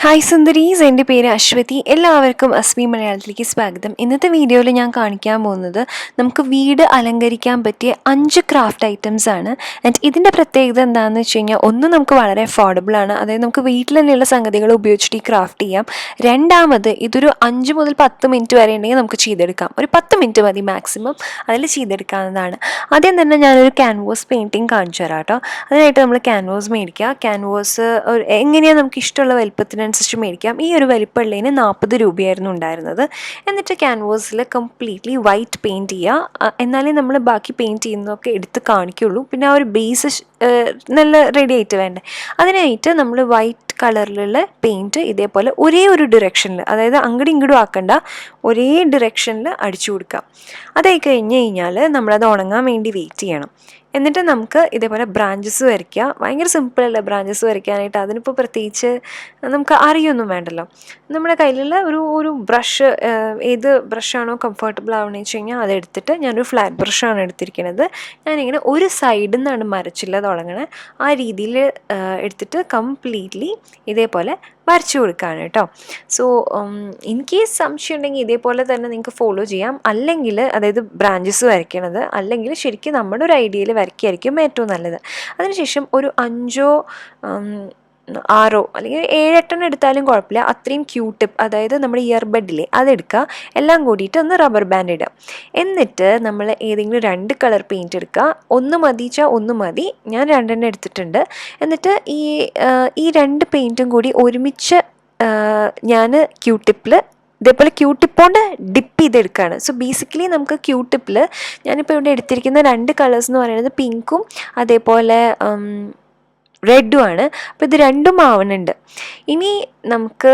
Hi സുന്ദരീസ്, എൻ്റെ പേര് അശ്വതി. എല്ലാവർക്കും അസ്വി മലയാളത്തിലേക്ക് സ്വാഗതം. ഇന്നത്തെ വീഡിയോയിൽ ഞാൻ കാണിക്കാൻ പോകുന്നത് നമുക്ക് വീട് അലങ്കരിക്കാൻ പറ്റിയ 5 ക്രാഫ്റ്റ് ഐറ്റംസ് ആണ്. ആൻഡ് ഇതിൻ്റെ പ്രത്യേകത എന്താണെന്ന് വെച്ച് കഴിഞ്ഞാൽ, ഒന്ന് നമുക്ക് വളരെ അഫോർഡബിൾ ആണ്, അതായത് നമുക്ക് വീട്ടിൽ തന്നെയുള്ള സംഗതികൾ ഉപയോഗിച്ചിട്ട് ഈ ക്രാഫ്റ്റ് ചെയ്യാം. രണ്ടാമത്, ഇതൊരു 5 മുതൽ 10 മിനിറ്റ് വരെ ഉണ്ടെങ്കിൽ നമുക്ക് ചെയ്തെടുക്കാം. ഒരു 10 മിനിറ്റ് മതി മാക്സിമം, അതിൽ ചെയ്തെടുക്കാവുന്നതാണ്. ആദ്യം തന്നെ ഞാനൊരു ക്യാൻവാസ് പെയിൻറ്റിങ് കാണിച്ചു തരാം കേട്ടോ. അതിനായിട്ട് നമ്മൾ ക്യാൻവാസ് മേടിക്കുക. ക്യാൻവാസ് എങ്ങനെയാണ് നമുക്ക് ഇഷ്ടമുള്ള വലുപ്പത്തിന് അനുസരിച്ച് മേടിക്കാം. ഈ ഒരു വലിപ്പമുള്ളതിന് 40 രൂപയായിരുന്നു ഉണ്ടായിരുന്നത്. എന്നിട്ട് ക്യാൻവാസിൽ കംപ്ലീറ്റ്ലി വൈറ്റ് പെയിൻറ്റ് ചെയ്യുക. എന്നാലേ നമ്മൾ ബാക്കി പെയിൻറ്റ് ചെയ്യുന്നതൊക്കെ എടുത്ത് കാണിക്കുള്ളൂ. പിന്നെ ആ ഒരു ബേസ് നല്ല റെഡി ആയിട്ട് വേണ്ടേ. അതിനായിട്ട് നമ്മൾ വൈറ്റ് കളറിലുള്ള പെയിൻറ്റ് ഇതേപോലെ ഒരേ ഒരു ഡിറക്ഷനിൽ, അതായത് അങ്ങോട്ടും ഇങ്ങോട്ടും ആക്കണ്ട, ഒരേ ഡിറക്ഷനിൽ അടിച്ചു കൊടുക്കാം. അതായി കഴിഞ്ഞ് കഴിഞ്ഞാൽ നമ്മളത് ഉണങ്ങാൻ വേണ്ടി വെയിറ്റ് ചെയ്യണം. എന്നിട്ട് നമുക്ക് ഇതേപോലെ ബ്രാഞ്ചസ് വരയ്ക്കുക. ഭയങ്കര സിമ്പിളല്ലേ ബ്രാഞ്ചസ് വരയ്ക്കാനായിട്ട്. അതിനിപ്പോൾ പ്രത്യേകിച്ച് നമുക്ക് അറിയൊന്നും വേണ്ടല്ലോ. നമ്മുടെ കയ്യിലുള്ള ഒരു ബ്രഷ്, ഏത് ബ്രഷാണോ കംഫർട്ടബിൾ ആവണമെന്ന് വെച്ച് കഴിഞ്ഞാൽ അതെടുത്തിട്ട്, ഞാനൊരു ഫ്ലാറ്റ് ബ്രഷാണ് എടുത്തിരിക്കുന്നത്. ഞാനിങ്ങനെ ഒരു സൈഡിൽ നിന്നാണ് മരച്ചില്ല തുടങ്ങണേ. ആ രീതിയിൽ എടുത്തിട്ട് കംപ്ലീറ്റ്ലി ഇതേപോലെ വരച്ചു കൊടുക്കുകയാണ് കേട്ടോ. സോ ഇൻ കേസ് സംശയം ഉണ്ടെങ്കിൽ ഇതേപോലെ തന്നെ നിങ്ങൾക്ക് ഫോളോ ചെയ്യാം. അല്ലെങ്കിൽ, അതായത് ബ്രാഞ്ചസ് വരയ്ക്കണത്, അല്ലെങ്കിൽ ശരിക്കും നമ്മുടെ ഒരു ഐഡിയയിൽ വരയ്ക്കായിരിക്കും ഏറ്റവും നല്ലത്. അതിനുശേഷം ഒരു 5 6 അല്ലെങ്കിൽ 7-8 എടുത്താലും കുഴപ്പമില്ല. അത്രയും ക്യൂട്ടിപ്പ്, അതായത് നമ്മുടെ ഇയർബഡില്ലേ അതെടുക്കുക. എല്ലാം കൂടിയിട്ട് ഒന്ന് റബ്ബർ ബാൻഡ് ഇടുക. എന്നിട്ട് നമ്മൾ ഏതെങ്കിലും 2 കളർ പെയിൻറ്റ് എടുക്കുക. ഒന്ന് മതിച്ചാൽ ഒന്ന് മതി, ഞാൻ 2 എടുത്തിട്ടുണ്ട്. എന്നിട്ട് ഈ 2 പെയിൻറ്റും കൂടി ഒരുമിച്ച് ഞാൻ ക്യൂട്ടിപ്പിൽ ഇതേപോലെ ക്യൂട്ടിപ്പോണ്ട് ഡിപ്പ് ചെയ്തെടുക്കുകയാണ്. സോ ബേസിക്കലി നമുക്ക് ക്യൂട്ടിപ്പിൽ ഞാനിപ്പോൾ ഇവിടെ എടുത്തിരിക്കുന്ന 2 കളേഴ്സ് എന്ന് പറയുന്നത് പിങ്കും അതേപോലെ റെഡും ആണ്. അപ്പോൾ ഇത് രണ്ടും ആവുന്നുണ്ട്. ഇനി നമുക്ക്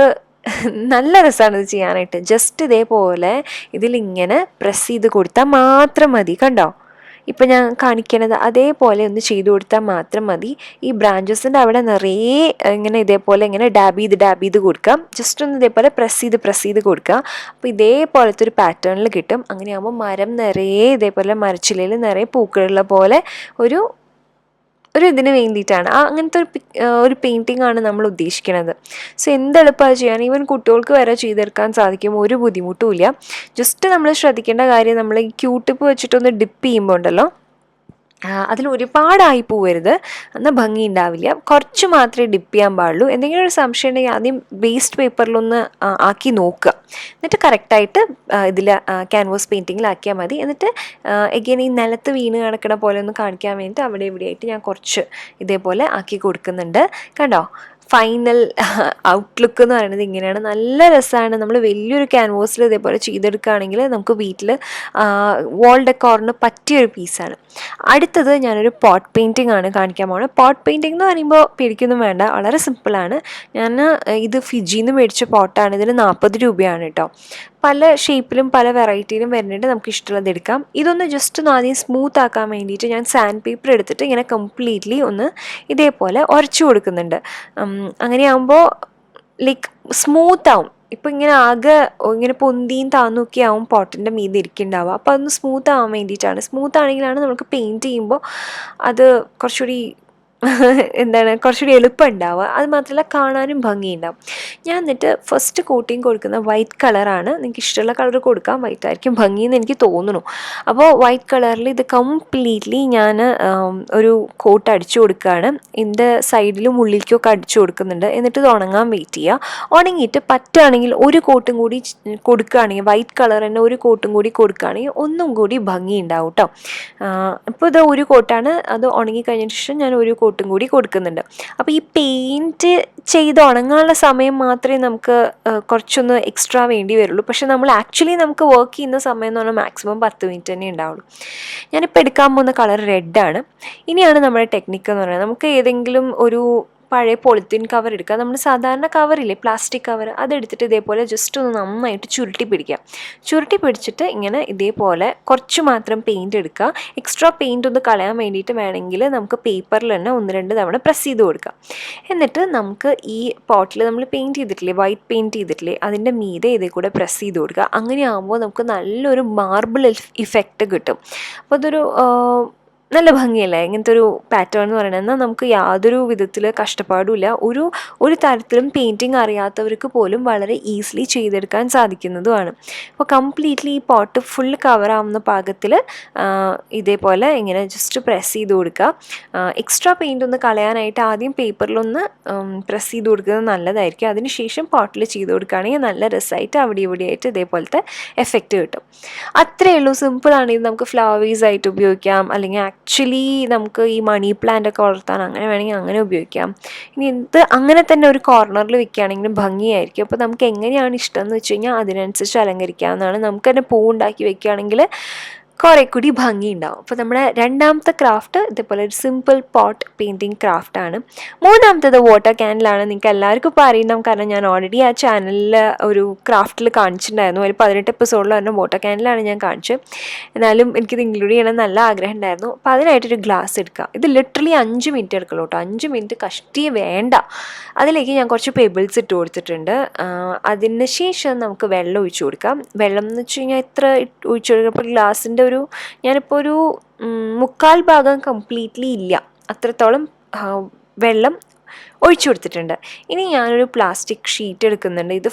നല്ല രസമാണ് ഇത് ചെയ്യാനായിട്ട്. ജസ്റ്റ് ഇതേപോലെ ഇതിലിങ്ങനെ പ്രസ് ചെയ്ത് കൊടുത്താൽ മാത്രം മതി. കണ്ടോ, ഇപ്പം ഞാൻ കാണിക്കണത് അതേപോലെ ഒന്ന് ചെയ്തു കൊടുത്താൽ മാത്രം മതി. ഈ ബ്രാഞ്ചസിൻ്റെ അവിടെ നിറയെ ഇങ്ങനെ ഇതേപോലെ ഇങ്ങനെ ഡാബ് ചെയ്ത് കൊടുക്കാം. ജസ്റ്റ് ഒന്ന് ഇതേപോലെ പ്രസ് ചെയ്ത് കൊടുക്കുക. അപ്പോൾ ഇതേപോലത്തെ ഒരു പാറ്റേണിൽ കിട്ടും. അങ്ങനെയാകുമ്പോൾ മരം നിറയെ ഇതേപോലെ മരച്ചില്ലയിൽ നിറയെ പൂക്കളുള്ള പോലെ ഒരു ഇതിന് വേണ്ടിയിട്ടാണ്. അങ്ങനത്തെ ഒരു പെയിൻറ്റിംഗ് ആണ് നമ്മൾ ഉദ്ദേശിക്കുന്നത്. സോ എന്തെളുപ്പമാണ് ചെയ്യാൻ, ഈവൻ കുട്ടികൾക്ക് വരെ ചെയ്തെടുക്കാൻ സാധിക്കും, ഒരു ബുദ്ധിമുട്ടും ഇല്ല. ജസ്റ്റ് നമ്മൾ ശ്രദ്ധിക്കേണ്ട കാര്യം, നമ്മൾ ഈ ക്യൂട്ടിപ്പ് വെച്ചിട്ടൊന്ന് ഡിപ്പ് ചെയ്യുമ്പോൾ ഉണ്ടല്ലോ, അതിൽ ഒരുപാടായി പോവരുത്, എന്നാൽ ഭംഗി ഉണ്ടാവില്ല. കുറച്ച് മാത്രമേ ഡിപ്പ് ചെയ്യാൻ പാടുള്ളൂ. എന്തെങ്കിലും ഒരു സംശയം ഉണ്ടെങ്കിൽ ആദ്യം വേസ്റ്റ് പേപ്പറിലൊന്ന് ആക്കി നോക്കുക. എന്നിട്ട് കറക്റ്റായിട്ട് ഇതിൽ ക്യാൻവാസ് പെയിൻറ്റിങ്ങിലാക്കിയാൽ മതി. എന്നിട്ട് എഗെയിൻ ഈ നിലത്ത് വീണ് കിടക്കണ പോലെ ഒന്ന് കാണിക്കാൻ വേണ്ടിയിട്ട് അവിടെ ഇവിടെയായിട്ട് ഞാൻ കുറച്ച് ഇതേപോലെ ആക്കി കൊടുക്കുന്നുണ്ട്. കണ്ടോ, ഫൈനൽ ഔട്ട്ലുക്ക് എന്ന് പറയുന്നത് ഇങ്ങനെയാണ്. നല്ല രസമാണ്. നമ്മൾ വലിയൊരു ക്യാൻവാസിൽ ഇതേപോലെ ചെയ്തെടുക്കുകയാണെങ്കിൽ നമുക്ക് വീട്ടിൽ വാൾ ഡെക്കോറിന് പറ്റിയൊരു പീസാണ്. അടുത്തത് ഞാനൊരു പോട്ട് പെയിൻറ്റിംഗ് ആണ് കാണിക്കാൻ പോകുന്നത്. പോട്ട് പെയിൻറ്റിംഗ് എന്ന് പറയുമ്പോൾ പേടിക്കൊന്നും വേണ്ട, വളരെ സിമ്പിളാണ്. ഇത് ഫിജിയിൽ നിന്ന് മേടിച്ച പോട്ടാണ്. ഇതിന് 40 രൂപയാണ് കേട്ടോ. പല ഷേപ്പിലും പല വെറൈറ്റിയിലും വരുന്നുണ്ട്, നമുക്ക് ഇഷ്ടമുള്ളത് എടുക്കാം. ഇതൊന്ന് ജസ്റ്റ് ഒന്ന് ആദ്യം സ്മൂത്ത് ആക്കാൻ വേണ്ടിയിട്ട് ഞാൻ സാൻഡ് പേപ്പർ എടുത്തിട്ട് ഇങ്ങനെ കംപ്ലീറ്റ്ലി ഒന്ന് ഇതേപോലെ ഉരച്ചു കൊടുക്കുന്നുണ്ട്. അങ്ങനെയാകുമ്പോൾ ലൈക്ക് സ്മൂത്ത് ആവും. ഇപ്പം ഇങ്ങനെ ആകെ ഇങ്ങനെ പൊന്തിയും താന്നൊക്കെ ആവും പോട്ടിൻ്റെ മീതെ ഇരിക്കുന്നുണ്ടാവുക. അപ്പോൾ അതൊന്ന് സ്മൂത്ത് ആവാൻ വേണ്ടിയിട്ടാണ്. സ്മൂത്ത് ആണെങ്കിലാണ് നമുക്ക് പെയിൻറ്റ് ചെയ്യുമ്പോൾ അത് കുറച്ചുകൂടി കുറച്ചുകൂടി എളുപ്പം ഉണ്ടാവുക. അത് മാത്രമല്ല കാണാനും ഭംഗിയുണ്ടാവും. ഞാൻ എന്നിട്ട് ഫസ്റ്റ് കോട്ടിങ് കൊടുക്കുന്ന വൈറ്റ് കളറാണ്. നിങ്ങൾക്ക് ഇഷ്ടമുള്ള കളർ കൊടുക്കാം, വൈറ്റ് ആയിരിക്കും ഭംഗിയെന്ന് എനിക്ക് തോന്നുന്നു. അപ്പോൾ വൈറ്റ് കളറിൽ ഇത് കംപ്ലീറ്റ്ലി ഞാൻ ഒരു കോട്ട് അടിച്ചു കൊടുക്കുകയാണ്. ഇതിൻ്റെ സൈഡിലും ഉള്ളിലേക്കൊക്കെ അടിച്ചു കൊടുക്കുന്നുണ്ട്. എന്നിട്ട് ഇത് ഉണങ്ങാൻ വെയിറ്റ് ചെയ്യുക. ഉണങ്ങിയിട്ട് പറ്റുകയാണെങ്കിൽ ഒരു കോട്ടും കൂടി കൊടുക്കുകയാണെങ്കിൽ, വൈറ്റ് കളർ തന്നെ ഒരു കോട്ടും കൂടി കൊടുക്കുകയാണെങ്കിൽ ഒന്നും കൂടി ഭംഗി ഉണ്ടാവും കേട്ടോ. ഇപ്പോൾ ഇത് ഒരു കോട്ടാണ്, അത് ഉണങ്ങിക്കഴിഞ്ഞതിന് ശേഷം ഞാൻ ഒരു കോട്ടും കൂടി കൊടുക്കുന്നുണ്ട്. അപ്പോൾ ഈ പെയിൻറ്റ് ചെയ്ത് ഉണങ്ങാനുള്ള സമയം മാത്രമേ നമുക്ക് കുറച്ചൊന്ന് എക്സ്ട്രാ വേണ്ടി വരുള്ളൂ. പക്ഷെ നമുക്ക് വർക്ക് ചെയ്യുന്ന സമയം എന്ന് പറഞ്ഞാൽ മാക്സിമം 10 മിനിറ്റ് തന്നെ ഉണ്ടാവുള്ളൂ. ഞാനിപ്പോൾ എടുക്കാൻ പോകുന്ന കളർ റെഡാണ്. ഇനിയാണ് നമ്മുടെ ടെക്നിക്ക് എന്ന് പറയുന്നത്. നമുക്ക് ഏതെങ്കിലും ഒരു പഴയ പോളിത്തീൻ കവർ എടുക്കുക. നമ്മൾ സാധാരണ കവറില്ലേ, പ്ലാസ്റ്റിക് കവർ, അതെടുത്തിട്ട് ഇതേപോലെ ജസ്റ്റ് ഒന്ന് നന്നായിട്ട് ചുരുട്ടി പിടിക്കുക. ചുരുട്ടി പിടിച്ചിട്ട് ഇങ്ങനെ ഇതേപോലെ കുറച്ച് മാത്രം പെയിൻറ്റ് എടുക്കുക. എക്സ്ട്രാ പെയിൻറ്റ് ഒന്ന് കളയാൻ വേണ്ടിയിട്ട് വേണമെങ്കിൽ നമുക്ക് പേപ്പറിൽ തന്നെ 1-2 തവണ പ്രസ് ചെയ്ത് കൊടുക്കുക. എന്നിട്ട് നമുക്ക് ഈ പോട്ടിൽ നമ്മൾ പെയിൻറ്റ് ചെയ്തിട്ടില്ലേ, വൈറ്റ് പെയിൻറ്റ് ചെയ്തിട്ടില്ലേ, അതിൻ്റെ മീതെ ഇതേ കൂടെ പ്രസ് ചെയ്ത് കൊടുക്കുക. അങ്ങനെയാകുമ്പോൾ നമുക്ക് നല്ലൊരു മാർബിൾ ഇഫക്റ്റ് കിട്ടും. അപ്പോൾ അതൊരു നല്ല ഭംഗിയല്ലേ ഇങ്ങനത്തെ ഒരു പാറ്റേൺ എന്ന് പറയുന്നത്. എന്നാൽ നമുക്ക് യാതൊരു വിധത്തിൽ കഷ്ടപ്പാടുമില്ല. ഒരു തരത്തിലും പെയിൻറ്റിങ് അറിയാത്തവർക്ക് പോലും വളരെ ഈസിലി ചെയ്തെടുക്കാൻ സാധിക്കുന്നതുമാണ്. അപ്പോൾ കംപ്ലീറ്റ്ലി ഈ പോട്ട് ഫുൾ കവറാവുന്ന പാകത്തിൽ ഇതേപോലെ ഇങ്ങനെ ജസ്റ്റ് പ്രസ് ചെയ്ത് കൊടുക്കുക. എക്സ്ട്രാ പെയിൻ്റ് ഒന്ന് കളയാനായിട്ട് ആദ്യം പേപ്പറിലൊന്ന് പ്രസ് ചെയ്ത് കൊടുക്കുന്നത് നല്ലതായിരിക്കും. അതിനുശേഷം പോട്ടിൽ ചെയ്ത് കൊടുക്കുകയാണെങ്കിൽ നല്ല രസമായിട്ട് അവിടെ ഇവിടെയായിട്ട് ഇതേപോലത്തെ എഫക്റ്റ് കിട്ടും. അത്രയേ ഉള്ളൂ. സിമ്പിളാണ്. ഇത് നമുക്ക് ഫ്ലവേഴ്സ് ആയിട്ട് ഉപയോഗിക്കാം, അല്ലെങ്കിൽ ആക്ച്വലി നമുക്ക് ഈ മണി പ്ലാന്റ് ഒക്കെ വളർത്താൻ അങ്ങനെ വേണമെങ്കിൽ അങ്ങനെ ഉപയോഗിക്കാം. ഇനി ഇത് അങ്ങനെ തന്നെ ഒരു കോർണറിൽ വെക്കുകയാണെങ്കിലും ഭംഗിയായിരിക്കും. അപ്പോൾ നമുക്ക് എങ്ങനെയാണ് ഇഷ്ടം എന്ന് വെച്ച് കഴിഞ്ഞാൽ അതിനനുസരിച്ച് അലങ്കരിക്കാവുന്നതാണ്. നമുക്ക് തന്നെ പൂവുണ്ടാക്കി വെക്കുകയാണെങ്കിൽ കുറേ കൂടി ഭംഗി ഉണ്ടാവും. അപ്പോൾ നമ്മുടെ രണ്ടാമത്തെ ക്രാഫ്റ്റ് ഇതേപോലെ ഒരു സിമ്പിൾ പോട്ട് പെയിൻറ്റിങ് ക്രാഫ്റ്റാണ്. മൂന്നാമത്തത് വാട്ടർ ക്യാൻഡിലാണ്. നിങ്ങൾക്ക് എല്ലാവർക്കും ഇപ്പോൾ അറിയണം, കാരണം ഞാൻ ഓൾറെഡി ആ ചാനലിൽ ഒരു ക്രാഫ്റ്റിൽ കാണിച്ചിട്ടുണ്ടായിരുന്നു. ഒരു 18 എപ്പിസോഡിൽ തന്നെ വാട്ടർ ക്യാൻഡിലാണ് ഞാൻ കാണിച്ചത്. എന്നാലും എനിക്കിത് ഇൻക്ലൂഡ് ചെയ്യണം നല്ല ആഗ്രഹം ഉണ്ടായിരുന്നു. അപ്പോൾ അതിനായിട്ടൊരു ഗ്ലാസ് എടുക്കുക. ഇത് ലിറ്ററലി 5 മിനിറ്റ് എടുക്കുള്ളൂ കേട്ടോ. 5 മിനിറ്റ് കഷ്ടിയേ വേണ്ട. അതിലേക്ക് ഞാൻ കുറച്ച് പെബിൾസ് ഇട്ട് കൊടുത്തിട്ടുണ്ട്. അതിന് ശേഷം നമുക്ക് വെള്ളം ഒഴിച്ചു കൊടുക്കാം. വെള്ളം എന്ന് വെച്ച് കഴിഞ്ഞാൽ എത്ര ഒഴിച്ചു കൊടുക്കുക? ഇപ്പോൾ ഗ്ലാസിൻ്റെ ഞാനിപ്പോൾ ഒരു 1/4 ഭാഗം കംപ്ലീറ്റ്ലി ഇല്ല, അത്രത്തോളം വെള്ളം ഒഴിച്ചു കൊടുത്തിട്ടുണ്ട്. ഇനി ഞാനൊരു പ്ലാസ്റ്റിക് ഷീറ്റ് എടുക്കുന്നുണ്ട്. ഇത്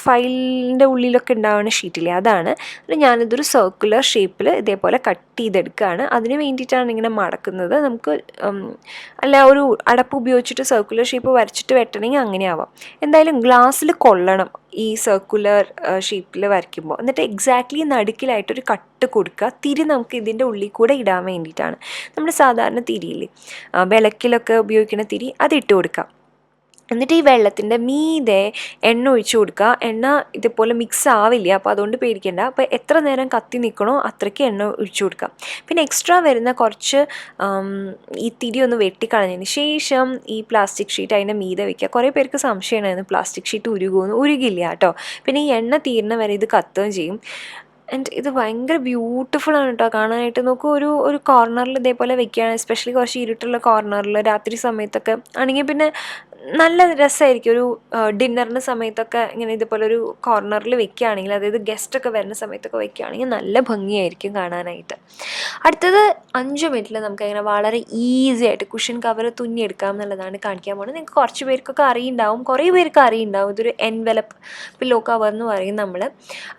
ഫയലിൻ്റെ ഉള്ളിലൊക്കെ ഉണ്ടാവുന്ന ഷീറ്റില്ലേ, അതാണ്. ഞാനിതൊരു സർക്കുലർ ഷേപ്പിൽ ഇതേപോലെ കട്ട് ചെയ്തെടുക്കുകയാണ്. അതിന് വേണ്ടിയിട്ടാണ് ഇങ്ങനെ മടക്കുന്നത്. നമുക്ക് അല്ല ഒരു അടപ്പ് ഉപയോഗിച്ചിട്ട് സർക്കുലർ ഷേപ്പ് വരച്ചിട്ട് വെട്ടണമെങ്കിൽ അങ്ങനെ ആവാം. എന്തായാലും ഗ്ലാസ്സിൽ കൊള്ളണം ഈ സർക്കുലർ ഷേപ്പിൽ വരയ്ക്കുമ്പോൾ. എന്നിട്ട് എക്സാക്ട്ലി നടുക്കിലായിട്ടൊരു കട്ട് കൊടുക്കുക. തിരി നമുക്ക് ഇതിൻ്റെ ഉള്ളിൽ കൂടെ ഇടാൻ വേണ്ടിയിട്ടാണ്. നമ്മൾ സാധാരണ തിരിയില്ലേ, വിളക്കിലൊക്കെ ഉപയോഗിക്കുന്ന തിരി, അതിട്ട് കൊടുക്കാം. എന്നിട്ട് ഈ വെള്ളത്തിൻ്റെ മീതെ എണ്ണ ഒഴിച്ചു കൊടുക്കുക. എണ്ണ ഇതുപോലെ മിക്സ് ആവില്ല, അപ്പോൾ അതുകൊണ്ട് പേടിക്കേണ്ട. അപ്പോൾ എത്ര നേരം കത്തി നിൽക്കണോ അത്രയ്ക്ക് എണ്ണ ഒഴിച്ചു കൊടുക്കാം. പിന്നെ എക്സ്ട്രാ വരുന്ന കുറച്ച് ഈ തിരി ഒന്ന് വെട്ടിക്കളഞ്ഞതിന് ശേഷം ഈ പ്ലാസ്റ്റിക് ഷീറ്റ് അതിൻ്റെ മീതെ വയ്ക്കുക. കുറേ പേർക്ക് സംശയമായിരുന്നു പ്ലാസ്റ്റിക് ഷീറ്റ് ഉരുകുമെന്ന്. ഉരുകില്ല കേട്ടോ. പിന്നെ ഈ എണ്ണ തീരുന്ന വരെ ഇത് കത്തുകയും ചെയ്യും. ആൻഡ് ഇത് ഭയങ്കര ബ്യൂട്ടിഫുള്ളാണ് കേട്ടോ കാണാനായിട്ട്. നോക്കൂ, ഒരു കോർണറിൽ ഇതേപോലെ വെക്കുകയാണ്, എസ്പെഷ്യലി കുറച്ച് ഇരുട്ടുള്ള കോർണറിൽ രാത്രി സമയത്തൊക്കെ ആണെങ്കിൽ പിന്നെ നല്ല രസമായിരിക്കും. ഒരു ഡിന്നറിൻ്റെ സമയത്തൊക്കെ ഇങ്ങനെ ഇതുപോലെ ഒരു കോർണറിൽ വെക്കുകയാണെങ്കിൽ, അതായത് ഗസ്റ്റൊക്കെ വരുന്ന സമയത്തൊക്കെ വെക്കുകയാണെങ്കിൽ നല്ല ഭംഗിയായിരിക്കും കാണാനായിട്ട്. അടുത്തത് 5 മിനിറ്റിൽ നമുക്ക് അങ്ങനെ വളരെ ഈസി ആയിട്ട് കുഷൻ കവർ തുന്നിയെടുക്കാം എന്നുള്ളതാണ് കാണിക്കാൻ പോകുന്നത്. നിങ്ങൾക്ക് കുറച്ച് പേർക്കൊക്കെ അറിയുണ്ടാവും, കുറേ പേർക്ക് അറിയുണ്ടാവും. ഇതൊരു എൻവലപ്പ് പില്ലോ കവർ എന്ന് പറയും നമ്മൾ.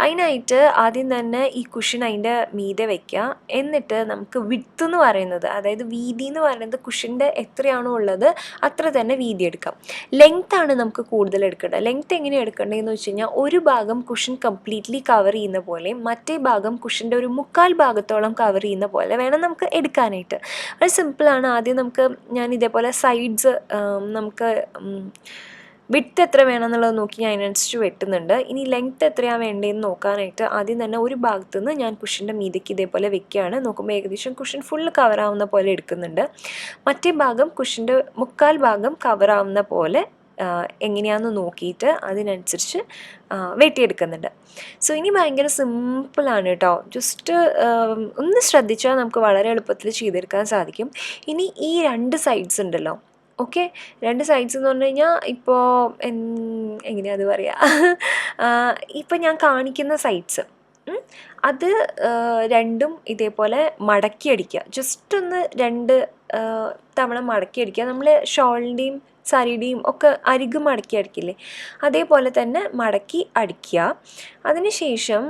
അതിനായിട്ട് ആദ്യം തന്നെ ഈ കുഷൻ അതിൻ്റെ മീതെ വയ്ക്കുക. എന്നിട്ട് നമുക്ക് വിഡ്ത്ത് എന്ന് പറയുന്നത്, അതായത് വീതി എന്ന് പറയുന്നത് കുഷൻ്റെ എത്രയാണോ ഉള്ളത് അത്ര തന്നെ വീതി എടുക്കാം. ലെങ്ത്താണ് നമുക്ക് കൂടുതൽ എടുക്കേണ്ടത്. ലെങ്ത്ത് എങ്ങനെയാണ് എടുക്കേണ്ടതെന്ന് വെച്ച് കഴിഞ്ഞാൽ, ഒരു ഭാഗം കുഷൻ കംപ്ലീറ്റ്ലി കവർ ചെയ്യുന്ന പോലെ മറ്റേ ഭാഗം കുഷൻ്റെ ഒരു 1/4 ഭാഗത്തോളം കവർ ചെയ്യുന്ന പോലെ വേണം നമുക്ക് എടുക്കാനായിട്ട്. അത് സിമ്പിളാണ്. ആദ്യം ഞാൻ ഇതേപോലെ സൈഡ്സ് നമുക്ക് വിഡ്ത്ത് എത്ര വേണമെന്നുള്ളത് നോക്കി ഞാൻ അതിനനുസരിച്ച് വെട്ടുന്നുണ്ട്. ഇനി ലെങ്ത്ത് എത്രയാണ് വേണ്ടതെന്ന് നോക്കാനായിട്ട് ആദ്യം തന്നെ ഒരു ഭാഗത്തു നിന്ന് ഞാൻ കുഷൻ്റെ മീതയ്ക്ക് ഇതേപോലെ വെക്കുകയാണ്. നോക്കുമ്പോൾ ഏകദേശം കുഷൻ ഫുള്ള് കവറാവുന്ന പോലെ എടുക്കുന്നുണ്ട്. മറ്റേ ഭാഗം കുഷൻ്റെ 1/4 ഭാഗം കവറാവുന്ന പോലെ എങ്ങനെയാണെന്ന് നോക്കിയിട്ട് അതിനനുസരിച്ച് വെട്ടിയെടുക്കുന്നുണ്ട്. സോ ഇനി ഭയങ്കര സിമ്പിളാണ് കേട്ടോ. ജസ്റ്റ് ഒന്ന് ശ്രദ്ധിച്ചാൽ നമുക്ക് വളരെ എളുപ്പത്തിൽ ചെയ്തെടുക്കാൻ സാധിക്കും. ഇനി ഈ 2 സൈഡ്സ് ഉണ്ടല്ലോ, ഓക്കെ, 2 സൈഡ്സ് എന്ന് പറഞ്ഞു കഴിഞ്ഞാൽ ഇപ്പോൾ എങ്ങനെയാണ് അത് പറയുക, ഇപ്പം ഞാൻ കാണിക്കുന്ന സൈഡ്സ് അത് രണ്ടും ഇതേപോലെ മടക്കി അടിക്കുക. ജസ്റ്റ് ഒന്ന് 2 തവണ മടക്കി അടിക്കുക. നമ്മൾ ഷോളിൻ്റെയും സാരിയുടെയും ഒക്കെ അരികു മടക്കി അടിക്കില്ലേ, അതേപോലെ തന്നെ മടക്കി അടിക്കുക. അതിനുശേഷം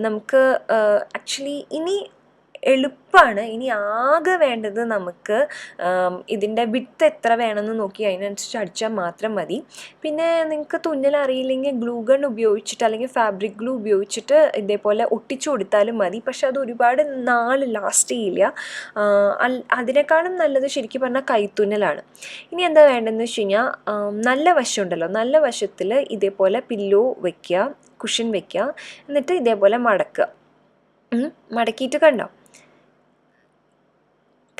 നമുക്ക് ആക്ച്വലി ഇനി എളുപ്പമാണ്. ഇനി ആകെ വേണ്ടത് നമുക്ക് ഇതിൻ്റെ വിഡ്ത്ത് എത്ര വേണമെന്ന് നോക്കി അതിനനുസരിച്ച് അടിച്ചാൽ മാത്രം മതി. പിന്നെ നിങ്ങൾക്ക് തുന്നൽ അറിയില്ലെങ്കിൽ ഗ്ലൂ ഗൺ ഉപയോഗിച്ചിട്ട് അല്ലെങ്കിൽ ഫാബ്രിക് ഗ്ലൂ ഉപയോഗിച്ചിട്ട് ഇതേപോലെ ഒട്ടിച്ചു കൊടുത്താലും മതി. പക്ഷെ അത് ഒരുപാട് നാൾ ലാസ്റ്റ് ചെയ്യില്ല. അതിനേക്കാളും നല്ലത് ശരിക്കും പറഞ്ഞാൽ കൈത്തുന്നലാണ്. ഇനി എന്താ വേണ്ടതെന്ന് വെച്ച് കഴിഞ്ഞാൽ, നല്ല വശമുണ്ടല്ലോ, നല്ല വശത്തിൽ ഇതേപോലെ പില്ലോ വയ്ക്കുക, കുഷൻ വയ്ക്കുക. എന്നിട്ട് ഇതേപോലെ മടക്കുക. മടക്കിയിട്ട് കണ്ടോ,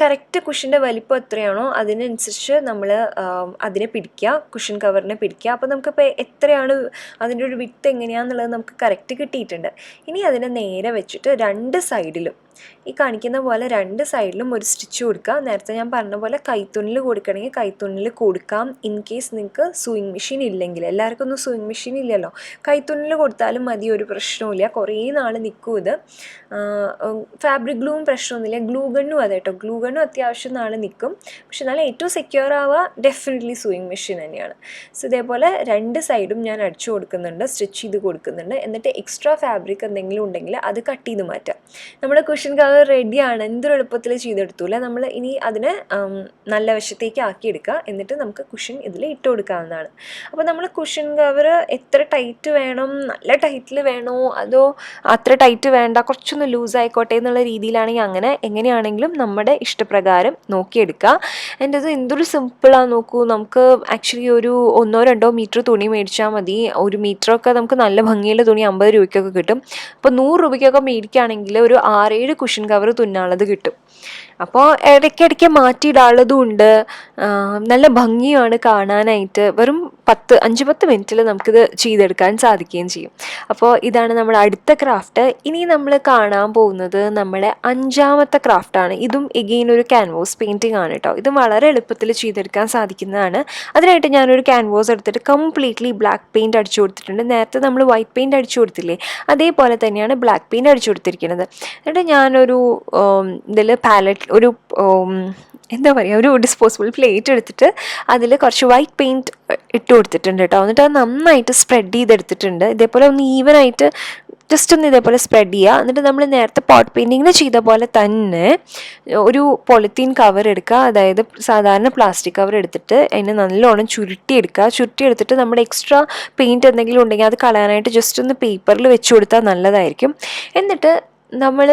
കറക്റ്റ് കുഷൻ്റെ വലിപ്പം എത്രയാണോ അതിനനുസരിച്ച് നമ്മൾ അതിനെ പിടിക്കുക, കുഷൻ കവറിനെ പിടിക്കുക. അപ്പോൾ നമുക്കിപ്പോൾ എത്രയാണ് അതിൻ്റെ ഒരു വിഡ്ത്ത് എങ്ങനെയാണെന്നുള്ളത് നമുക്ക് കറക്റ്റ് കിട്ടിയിട്ടുണ്ട്. ഇനി അതിനെ നേരെ വെച്ചിട്ട് രണ്ട് സൈഡിലും ഈ കാണിക്കുന്ന പോലെ രണ്ട് സൈഡിലും ഒരു സ്റ്റിച്ച് കൊടുക്കുക. നേരത്തെ ഞാൻ പറഞ്ഞ പോലെ കൈത്തുണിൽ കൊടുക്കണമെങ്കിൽ കൈത്തുണിൽ കൊടുക്കാം. ഇൻ കേസ് നിങ്ങൾക്ക് സൂയിങ് മെഷീൻ ഇല്ലെങ്കിൽ, എല്ലാവർക്കും ഒന്നും സൂയിങ് മെഷീൻ ഇല്ലല്ലോ, കൈത്തുണിൽ കൊടുത്താലും മതി, ഒരു പ്രശ്നവുമില്ല, കുറേ നാൾ നിൽക്കും ഇത്. ഫാബ്രിക് ഗ്ലൂവും പ്രശ്നമൊന്നുമില്ല, ഗ്ലൂ ഗണ്ണും അതെ കേട്ടോ, ഗ്ലൂ ഗണ്ണും അത്യാവശ്യം നാൾ നിൽക്കും. പക്ഷെ എന്നാലും ഏറ്റവും സെക്യൂർ ആവുക ഡെഫിനറ്റ്ലി സൂയിങ് മെഷീൻ തന്നെയാണ്. സോ ഇതേപോലെ രണ്ട് സൈഡും ഞാൻ അടിച്ചു കൊടുക്കുന്നുണ്ട്, സ്റ്റിച്ച് ചെയ്ത് കൊടുക്കുന്നുണ്ട്. എന്നിട്ട് എക്സ്ട്രാ ഫാബ്രിക് എന്തെങ്കിലും ഉണ്ടെങ്കിൽ അത് കട്ട് ചെയ്ത് മാറ്റാം. നമ്മുടെ കുഷൻ കവർ റെഡിയാണ്, എന്തൊരു എളുപ്പത്തിൽ ചെയ്തെടുത്തൂല. നമ്മൾ ഇനി അതിനെ നല്ല വശത്തേക്ക് ആക്കിയെടുക്കുക. എന്നിട്ട് നമുക്ക് കുഷൻ ഇതിൽ ഇട്ട് കൊടുക്കാവുന്നതാണ്. അപ്പോൾ നമ്മൾ കുഷൻ കവർ എത്ര ടൈറ്റ് വേണം, നല്ല ടൈറ്റിൽ വേണോ അതോ അത്ര ടൈറ്റ് വേണ്ട, കുറച്ചൊന്ന് ലൂസ് ആയിക്കോട്ടെ എന്നുള്ള രീതിയിലാണെങ്കിൽ അങ്ങനെ എങ്ങനെയാണെങ്കിലും നമ്മുടെ ഇഷ്ടപ്രകാരം നോക്കിയെടുക്കുക. എൻ്റെ ഇത് എന്തൊരു സിമ്പിളാണ് നോക്കൂ. നമുക്ക് ആക്ച്വലി ഒരു 1-2 മീറ്റർ തുണി മേടിച്ചാൽ മതി. ഒരു മീറ്ററൊക്കെ നമുക്ക് നല്ല ഭംഗിയുള്ള തുണി 50 രൂപയ്ക്കൊക്കെ കിട്ടും. അപ്പോൾ 100 രൂപയ്ക്കൊക്കെ മേടിക്കുകയാണെങ്കിൽ ഒരു 6-7 കുഷൻ കവർ തുന്നാനുള്ളത് കിട്ടും. അപ്പോൾ ഇടയ്ക്കിടയ്ക്ക് മാറ്റിയിടാനുള്ളതും ഉണ്ട്. നല്ല ഭംഗിയാണ് കാണാനായിട്ട്. വെറും 5-10 മിനിറ്റിൽ നമുക്കിത് ചെയ്തെടുക്കാൻ സാധിക്കുകയും ചെയ്യും. അപ്പോൾ ഇതാണ് നമ്മുടെ അടുത്ത ക്രാഫ്റ്റ്. ഇനി നമ്മൾ കാണാൻ പോകുന്നത് നമ്മുടെ 5ാമത്തെ ക്രാഫ്റ്റാണ്. ഇതും എഗെയിൻ ഒരു ക്യാൻവാസ് പെയിൻറ്റിംഗ് ആണ് കേട്ടോ. ഇത് വളരെ എളുപ്പത്തിൽ ചെയ്തെടുക്കാൻ സാധിക്കുന്നതാണ്. അതിനായിട്ട് ഞാനൊരു ക്യാൻവാസ് എടുത്തിട്ട് കംപ്ലീറ്റ്ലി ബ്ലാക്ക് പെയിൻറ്റ് അടിച്ചു കൊടുത്തിട്ടുണ്ട്. നേരത്തെ നമ്മൾ വൈറ്റ് പെയിൻറ്റ് അടിച്ചു കൊടുത്തില്ലേ, അതേപോലെ തന്നെയാണ് ബ്ലാക്ക് പെയിൻറ്റ് അടിച്ചു കൊടുത്തിരിക്കുന്നത്. എന്നിട്ട് ഞാനൊരു ഇതിൽ പാലറ്റ് ഒരു എന്താ പറയുക, ഒരു ഡിസ്പോസിബിൾ പ്ലേറ്റ് എടുത്തിട്ട് അതിൽ കുറച്ച് വൈറ്റ് പെയിൻറ്റ് ഇട്ട് കൊടുത്തിട്ടുണ്ട് കേട്ടോ. എന്നിട്ട് അത് നന്നായിട്ട് സ്പ്രെഡ് ചെയ്തെടുത്തിട്ടുണ്ട്. ഇതേപോലെ ഒന്ന് ഈവനായിട്ട് ജസ്റ്റ് ഒന്ന് ഇതേപോലെ സ്പ്രെഡ് ചെയ്യുക. എന്നിട്ട് നമ്മൾ നേരത്തെ പോട്ട് പെയിൻറ്റിങ്ങിന് ചെയ്ത പോലെ തന്നെ ഒരു പോളിത്തീൻ കവർ എടുക്കുക, അതായത് സാധാരണ പ്ലാസ്റ്റിക് കവർ എടുത്തിട്ട് അതിനെ നല്ലോണം ചുരുട്ടിയെടുക്കുക. ചുരുട്ടിയെടുത്തിട്ട് നമ്മുടെ എക്സ്ട്രാ പെയിൻറ്റ് എന്തെങ്കിലും ഉണ്ടെങ്കിൽ അത് കളയാനായിട്ട് ജസ്റ്റ് ഒന്ന് പേപ്പറിൽ വെച്ച് കൊടുത്താൽ നല്ലതായിരിക്കും. എന്നിട്ട് നമ്മൾ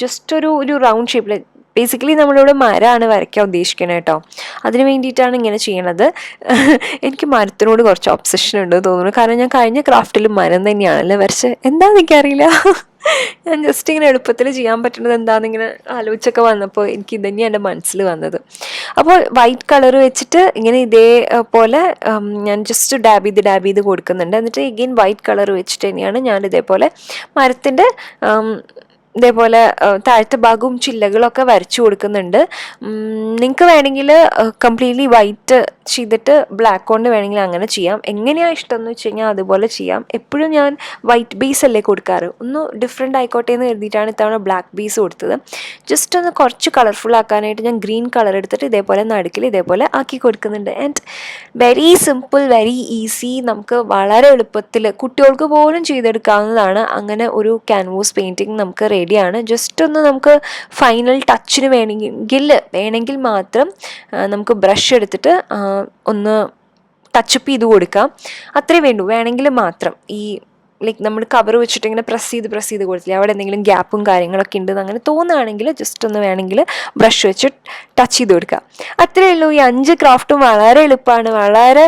ജസ്റ്റ് ഒരു റൗണ്ട് ഷേപ്പിൽ, ബേസിക്കലി നമ്മളിവിടെ മരമാണ് വരയ്ക്കാൻ ഉദ്ദേശിക്കുന്നത് കേട്ടോ. അതിന് വേണ്ടിയിട്ടാണ് ഇങ്ങനെ ചെയ്യണത്. എനിക്ക് മരത്തിനോട് കുറച്ച് ഒബ്സഷൻ ഉണ്ട് തോന്നുന്നു. കാരണം ഞാൻ കഴിഞ്ഞ ക്രാഫ്റ്റിൽ മരം തന്നെയാണല്ലേ വരച്ച്, എന്താണെന്ന് എനിക്കറിയില്ല. ഞാൻ ജസ്റ്റ് ഇങ്ങനെ എളുപ്പത്തിൽ ചെയ്യാൻ പറ്റുന്നത് എന്താണെന്നിങ്ങനെ ആലോചിച്ചൊക്കെ വന്നപ്പോൾ എനിക്ക് ഇതന്നെയാണ് എൻ്റെ മനസ്സിൽ വന്നത്. അപ്പോൾ വൈറ്റ് കളർ വെച്ചിട്ട് ഇങ്ങനെ ഇതേപോലെ ഞാൻ ജസ്റ്റ് ഡാബ് ചെയ്ത് കൊടുക്കുന്നുണ്ട്. എന്നിട്ട് എഗെയിൻ വൈറ്റ് കളർ വെച്ചിട്ട് തന്നെയാണ് ഞാൻ ഇതേപോലെ മരത്തിൻ്റെ ഇതേപോലെ താഴത്തെ ഭാഗവും ചില്ലകളൊക്കെ വരച്ചു കൊടുക്കുന്നുണ്ട്. നിങ്ങൾക്ക് വേണമെങ്കിൽ കംപ്ലീറ്റ്ലി വൈറ്റ് ചെയ്തിട്ട് ബ്ലാക്ക് കൊണ്ട് വേണമെങ്കിൽ അങ്ങനെ ചെയ്യാം. എങ്ങനെയാണ് ഇഷ്ടം എന്ന് വെച്ച് കഴിഞ്ഞാൽ അതുപോലെ ചെയ്യാം. എപ്പോഴും ഞാൻ വൈറ്റ് ബേസ് അല്ലേ കൊടുക്കാറ്, ഒന്ന് ഡിഫറെൻ്റ് ആയിക്കോട്ടെ എന്ന് കരുതിയിട്ടാണ് ഇത്തവണ ബ്ലാക്ക് ബേസ് കൊടുത്തത്. ജസ്റ്റ് ഒന്ന് കുറച്ച് കളർഫുൾ ആക്കാനായിട്ട് ഞാൻ ഗ്രീൻ കളർ എടുത്തിട്ട് ഇതേപോലെ നടുക്കിൽ ഇതേപോലെ ആക്കി കൊടുക്കുന്നുണ്ട്. And very simple, very easy, നമുക്ക് വളരെ എളുപ്പത്തിൽ കുട്ടികൾക്ക് പോലും ചെയ്തെടുക്കാവുന്നതാണ്. അങ്ങനെ ഒരു ക്യാൻവാസ് പെയിൻറ്റിങ് നമുക്ക് റെഡിയാണ്. ജസ്റ്റ് ഒന്ന് നമുക്ക് ഫൈനൽ ടച്ചിന് വേണമെങ്കിൽ മാത്രം നമുക്ക് ബ്രഷ് എടുത്തിട്ട് ഒന്ന് ടച്ചപ്പ് ചെയ്ത് കൊടുക്കാം. അത്രേ വേണ്ടൂ. വേണമെങ്കിൽ മാത്രം ഈ ലൈക്ക് നമ്മൾ കവർ വെച്ചിട്ട് ഇങ്ങനെ പ്രസ് ചെയ്ത് കൊടുത്തില്ല, അവിടെ എന്തെങ്കിലും ഗ്യാപ്പും കാര്യങ്ങളൊക്കെ ഉണ്ടെന്ന് അങ്ങനെ തോന്നുകയാണെങ്കിൽ ജസ്റ്റ് ഒന്ന് വേണമെങ്കിൽ ബ്രഷ് വെച്ച് ടച്ച് ചെയ്ത് കൊടുക്കുക. അത്രയേ ഉള്ളൂ. ഈ 5 ക്രാഫ്റ്റും വളരെ എളുപ്പമാണ്, വളരെ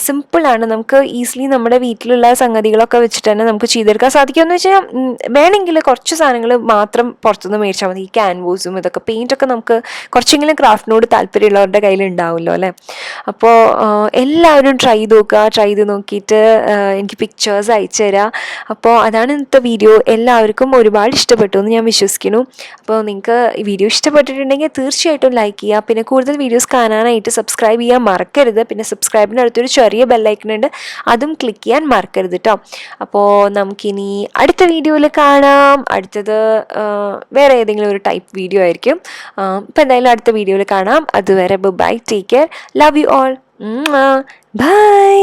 സിമ്പിളാണ്. നമുക്ക് ഈസിലി നമ്മുടെ വീട്ടിലുള്ള സംഗതികളൊക്കെ വെച്ചിട്ട് തന്നെ നമുക്ക് ചെയ്തെടുക്കാൻ സാധിക്കുമെന്ന് വെച്ചാൽ വേണമെങ്കിൽ കുറച്ച് സാധനങ്ങൾ മാത്രം പുറത്തുനിന്ന് മേടിച്ചാൽ മതി. ഈ ക്യാൻവാസും ഇതൊക്കെ പെയിൻറ്റൊക്കെ നമുക്ക് കുറച്ചെങ്കിലും ക്രാഫ്റ്റിനോട് താല്പര്യമുള്ളവരുടെ കയ്യിൽ ഉണ്ടാവുമല്ലോ അല്ലേ. അപ്പോൾ എല്ലാവരും ട്രൈ ചെയ്ത് നോക്കിയിട്ട് എനിക്ക് പിക്ചേഴ്സ് അയച്ചു തരാം. അപ്പോൾ അതാണ് ഇന്നത്തെ വീഡിയോ. എല്ലാവർക്കും ഒരുപാട് ഇഷ്ടപ്പെട്ടു എന്ന് ഞാൻ വിശ്വസിക്കുന്നു. അപ്പോൾ നിങ്ങൾക്ക് ഈ വീഡിയോ ഇഷ്ടപ്പെട്ടിട്ടുണ്ടെങ്കിൽ തീർച്ചയായിട്ടും ലൈക്ക് ചെയ്യുക. പിന്നെ കൂടുതൽ വീഡിയോസ് കാണാനായിട്ട് സബ്സ്ക്രൈബ് ചെയ്യാൻ മറക്കരുത്. പിന്നെ സബ്സ്ക്രൈബിൻ്റെ അടുത്തൊരു ചെറിയ ബെല്ലൈക്കൺ ഉണ്ട്, അതും ക്ലിക്ക് ചെയ്യാൻ മറക്കരുത് കേട്ടോ. അപ്പോൾ നമുക്കിനി അടുത്ത വീഡിയോയിൽ കാണാം. അടുത്തത് വേറെ ഏതെങ്കിലും ഒരു ടൈപ്പ് വീഡിയോ ആയിരിക്കും. അപ്പോൾ എന്തായാലും അടുത്ത വീഡിയോയിൽ കാണാം. അതുവരെ bye, take care, love you all, by.